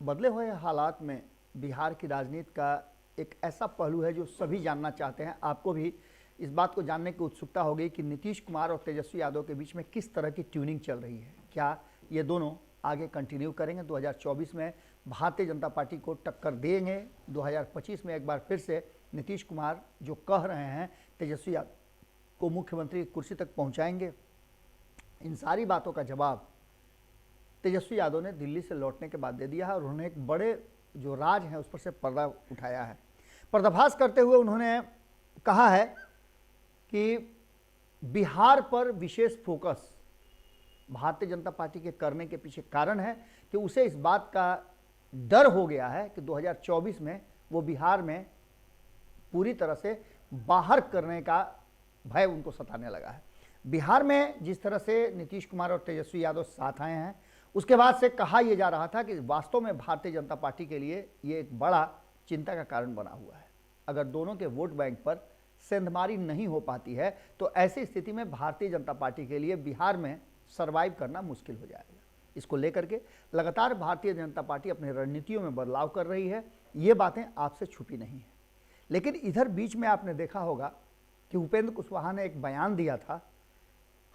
बदले हुए हालात में बिहार की राजनीति का एक ऐसा पहलू है जो सभी जानना चाहते हैं। आपको भी इस बात को जानने की उत्सुकता होगी कि नीतीश कुमार और तेजस्वी यादव के बीच में किस तरह की ट्यूनिंग चल रही है। क्या ये दोनों आगे कंटिन्यू करेंगे, 2024 में भारतीय जनता पार्टी को टक्कर देंगे, 2025 में एक बार फिर से नीतीश कुमार जो कह रहे हैं तेजस्वी यादव को मुख्यमंत्री की कुर्सी तक पहुंचाएंगे। इन सारी बातों का जवाब तेजस्वी यादव ने दिल्ली से लौटने के बाद दे दिया है और उन्होंने एक बड़े जो राज है उस पर से पर्दा उठाया है। पर्दाफाश करते हुए उन्होंने कहा है कि बिहार पर विशेष फोकस भारतीय जनता पार्टी के करने के पीछे कारण है कि उसे इस बात का डर हो गया है कि 2024 में वो बिहार में पूरी तरह से बाहर करने का भय उनको सताने लगा है। बिहार में जिस तरह से नीतीश कुमार और तेजस्वी यादव साथ आए हैं उसके बाद से कहा यह जा रहा था कि वास्तव में भारतीय जनता पार्टी के लिए ये एक बड़ा चिंता का कारण बना हुआ है। अगर दोनों के वोट बैंक पर सेंधमारी नहीं हो पाती है तो ऐसी स्थिति में भारतीय जनता पार्टी के लिए बिहार में सर्वाइव करना मुश्किल हो जाएगा। इसको लेकर के लगातार भारतीय जनता पार्टी अपनी रणनीतियों में बदलाव कर रही है। ये बातें आपसे छुपी नहीं है। लेकिन इधर बीच में आपने देखा होगा कि उपेंद्र कुशवाहा ने एक बयान दिया था।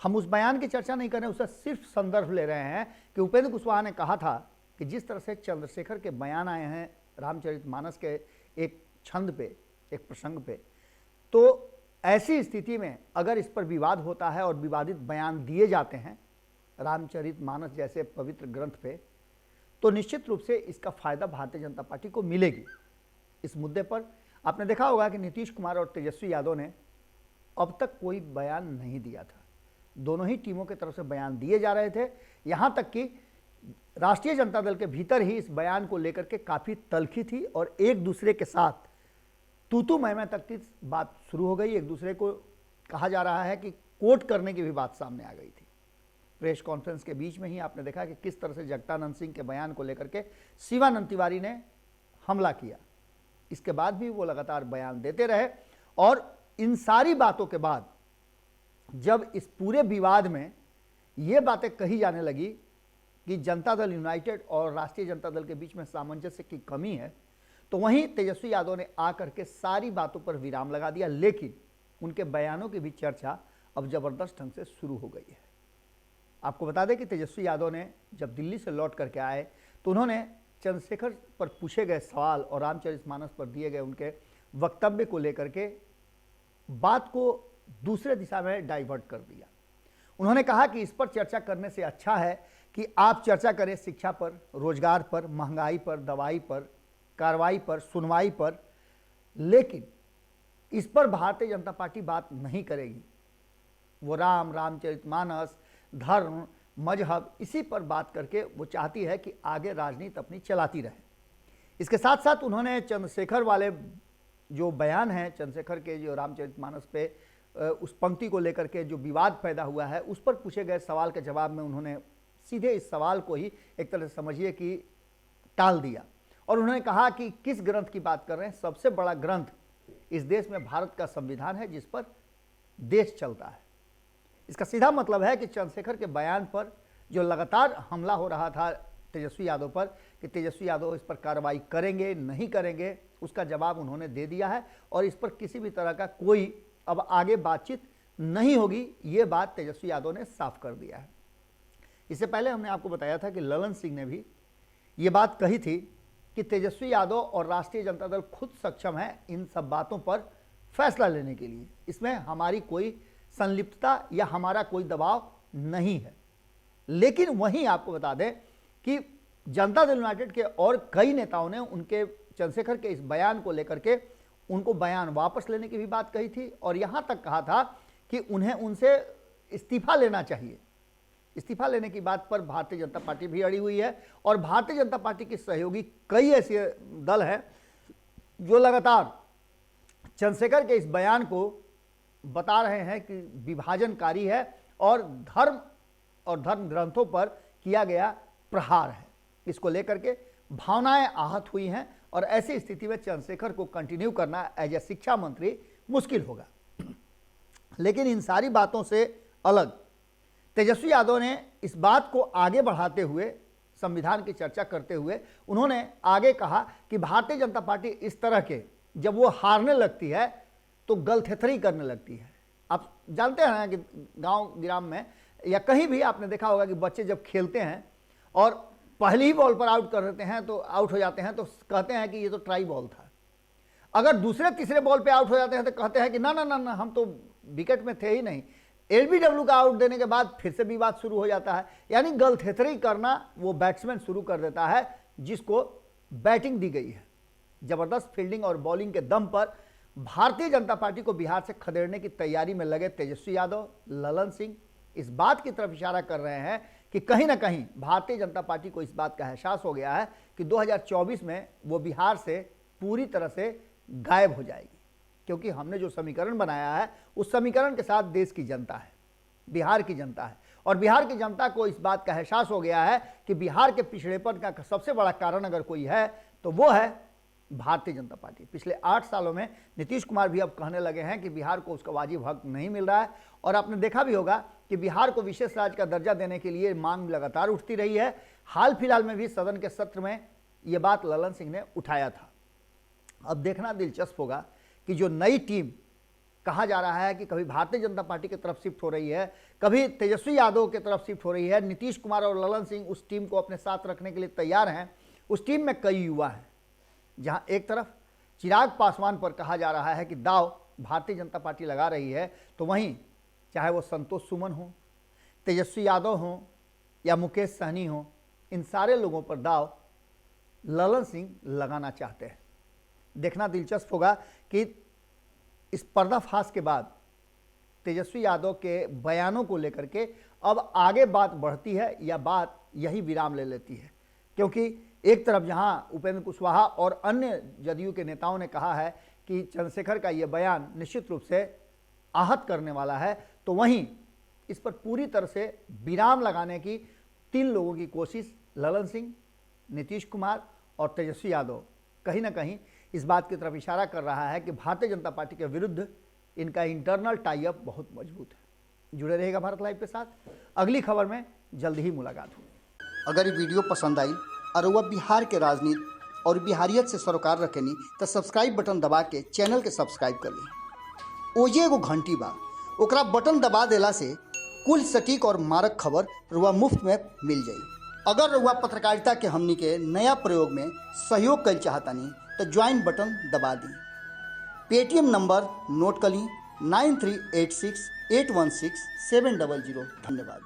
हम उस बयान की चर्चा नहीं कर रहे, उसका सिर्फ संदर्भ ले रहे हैं कि उपेंद्र कुशवाहा ने कहा था कि जिस तरह से चंद्रशेखर के बयान आए हैं रामचरितमानस के एक छंद पे, एक प्रसंग पे, तो ऐसी स्थिति में अगर इस पर विवाद होता है और विवादित बयान दिए जाते हैं रामचरितमानस जैसे पवित्र ग्रंथ पे, तो निश्चित रूप से इसका फायदा भारतीय जनता पार्टी को मिलेगी। इस मुद्दे पर आपने देखा होगा कि नीतीश कुमार और तेजस्वी यादव ने अब तक कोई बयान नहीं दिया था। दोनों ही टीमों की तरफ से बयान दिए जा रहे थे। यहाँ तक कि राष्ट्रीय जनता दल के भीतर ही इस बयान को लेकर के काफ़ी तल्खी थी और एक दूसरे के साथ तू मैं तक की बात शुरू हो गई। एक दूसरे को कहा जा रहा है कि कोर्ट करने की भी बात सामने आ गई थी। प्रेस कॉन्फ्रेंस के बीच में ही आपने देखा कि किस तरह से जगदानंद सिंह के बयान को लेकर के शिवानंद तिवारी ने हमला किया। इसके बाद भी वो लगातार बयान देते रहे और इन सारी बातों के बाद जब इस पूरे विवाद में ये बातें कही जाने लगी कि जनता दल यूनाइटेड और राष्ट्रीय जनता दल के बीच में सामंजस्य की कमी है, तो वहीं तेजस्वी यादव ने आकर के सारी बातों पर विराम लगा दिया। लेकिन उनके बयानों की भी चर्चा अब जबरदस्त ढंग से शुरू हो गई है। आपको बता दें कि तेजस्वी यादव ने जब दिल्ली से लौट करके आए तो उन्होंने चंद्रशेखर पर पूछे गए सवाल और रामचरितमानस पर दिए गए उनके वक्तव्य को लेकर के बात को दूसरे दिशा में डाइवर्ट कर दिया। उन्होंने कहा कि इस पर चर्चा करने से अच्छा है कि आप चर्चा करें शिक्षा पर, रोजगार पर, महंगाई पर, दवाई पर, कार्रवाई पर, सुनवाई पर, लेकिन इस पर भारतीय जनता पार्टी बात नहीं करेगी। वो रामचरितमानस, धर्म, मजहब, इसी पर बात करके वो चाहती है कि आगे राजनीति अपनी चलाती रहे। इसके साथ साथ उन्होंने चंद्रशेखर वाले जो बयान है, चंद्रशेखर के जो रामचरितमानस पे उस पंक्ति को लेकर के जो विवाद पैदा हुआ है, उस पर पूछे गए सवाल के जवाब में उन्होंने सीधे इस सवाल को ही एक तरह से समझिए कि टाल दिया और उन्होंने कहा कि किस ग्रंथ की बात कर रहे हैं। सबसे बड़ा ग्रंथ इस देश में भारत का संविधान है जिस पर देश चलता है। इसका सीधा मतलब है कि चंद्रशेखर के बयान पर जो लगातार हमला हो रहा था तेजस्वी यादव पर कि तेजस्वी यादव इस पर कार्रवाई करेंगे नहीं करेंगे, उसका जवाब उन्होंने दे दिया है और इस पर किसी भी तरह का कोई अब आगे बातचीत नहीं होगी, ये बात तेजस्वी यादव ने साफ कर दिया है। इससे पहले हमने आपको बताया था कि ललन सिंह ने भी ये बात कही थी कि तेजस्वी यादव और राष्ट्रीय जनता दल खुद सक्षम है इन सब बातों पर फैसला लेने के लिए, इसमें हमारी कोई संलिप्तता या हमारा कोई दबाव नहीं है। लेकिन वहीं आपको बता दें कि जनता दल यूनाइटेड के और कई नेताओं ने उनके चंद्रशेखर के इस बयान को लेकर के उनको बयान वापस लेने की भी बात कही थी और यहां तक कहा था कि उन्हें उनसे इस्तीफा लेना चाहिए। इस्तीफा लेने की बात पर भारतीय जनता पार्टी भी अड़ी हुई है और भारतीय जनता पार्टी के सहयोगी कई ऐसे दल हैं जो लगातार चंद्रशेखर के इस बयान को बता रहे हैं कि विभाजनकारी है और धर्म ग्रंथों पर किया गया प्रहार है। इसको लेकर के भावनाएं आहत हुई हैं और ऐसी स्थिति में चंद्रशेखर को कंटिन्यू करना एज ए शिक्षा मंत्री मुश्किल होगा। लेकिन इन सारी बातों से अलग तेजस्वी यादव ने इस बात को आगे बढ़ाते हुए संविधान की चर्चा करते हुए उन्होंने आगे कहा कि भारतीय जनता पार्टी इस तरह के जब वो हारने लगती है तो गलथेथरी करने लगती है। आप जानते हैं ना कि गांव ग्राम में या कहीं भी आपने देखा होगा कि बच्चे जब खेलते हैं और पहली ही बॉल पर आउट कर देते हैं तो आउट हो जाते हैं तो कहते हैं कि ये तो ट्राई बॉल था। अगर दूसरे तीसरे बॉल पे आउट हो जाते हैं तो कहते हैं कि ना ना ना ना हम तो विकेट में थे ही नहीं। एलबीडब्ल्यू का आउट देने के बाद फिर से विवाद शुरू हो जाता है। यानी गलथेथरी करना वो बैट्समैन शुरू कर देता है जिसको बैटिंग दी गई है। जबरदस्त फील्डिंग और बॉलिंग के दम पर भारतीय जनता पार्टी को बिहार से खदेड़ने की तैयारी में लगे तेजस्वी यादव, ललन सिंह इस बात की तरफ इशारा कर रहे हैं कि कहीं ना कहीं भारतीय जनता पार्टी को इस बात का एहसास हो गया है कि 2024 में वो बिहार से पूरी तरह से गायब हो जाएगी, क्योंकि हमने जो समीकरण बनाया है उस समीकरण के साथ देश की जनता है, बिहार की जनता है। और बिहार की जनता को इस बात का एहसास हो गया है कि बिहार के पिछड़ेपन का सबसे बड़ा कारण अगर कोई है तो वो है भारतीय जनता पार्टी। पिछले 8 सालों में नीतीश कुमार भी अब कहने लगे हैं कि बिहार को उसका वाजिब हक नहीं मिल रहा है। और आपने देखा भी होगा कि बिहार को विशेष राज्य का दर्जा देने के लिए मांग लगातार उठती रही है। हाल फिलहाल में भी सदन के सत्र में ये बात ललन सिंह ने उठाया था। अब देखना दिलचस्प होगा कि जो नई टीम कहा जा रहा है कि कभी भारतीय जनता पार्टी की तरफ शिफ्ट हो रही है, कभी तेजस्वी यादव की तरफ शिफ्ट हो रही है, नीतीश कुमार और ललन सिंह उस टीम को अपने साथ रखने के लिए तैयार हैं। उस टीम में कई युवा हैं, जहां एक तरफ चिराग पासवान पर कहा जा रहा है कि दाव भारतीय जनता पार्टी लगा रही है, तो वहीं चाहे वो संतोष सुमन हो, तेजस्वी यादव हो या मुकेश सहनी हो, इन सारे लोगों पर दाव ललन सिंह लगाना चाहते हैं। देखना दिलचस्प होगा कि इस पर्दाफाश के बाद तेजस्वी यादव के बयानों को लेकर के अब आगे बात बढ़ती है या बात यही विराम ले लेती है। क्योंकि एक तरफ जहां उपेंद्र कुशवाहा और अन्य जदयू के नेताओं ने कहा है कि चंद्रशेखर का यह बयान निश्चित रूप से आहत करने वाला है, तो वहीं इस पर पूरी तरह से विराम लगाने की 3 लोगों की कोशिश ललन सिंह, नीतीश कुमार और तेजस्वी यादव कहीं ना कहीं इस बात की तरफ इशारा कर रहा है कि भारतीय जनता पार्टी के विरुद्ध इनका इंटरनल टाई अप बहुत मजबूत है। जुड़े रहेगा भारत लाइव के साथ, अगली खबर में जल्द ही मुलाकात होगी। अगर ये वीडियो पसंद आई और वह बिहार के राजनीति और बिहारियत से सरोकार रखेनी तो सब्सक्राइब बटन दबा के चैनल के सब्सक्राइब कर ली। ओजे एगो घंटी बा, ओकरा बटन दबा देला से कुल सटीक और मारक खबर रुआ मुफ्त में मिल जाई। अगर रुआ पत्रकारिता के हमनी के नया प्रयोग में सहयोग कर चाहतानी तो ज्वाइन बटन दबा दी। पेटीएम नंबर नोट कर ली 9386816700। धन्यवाद।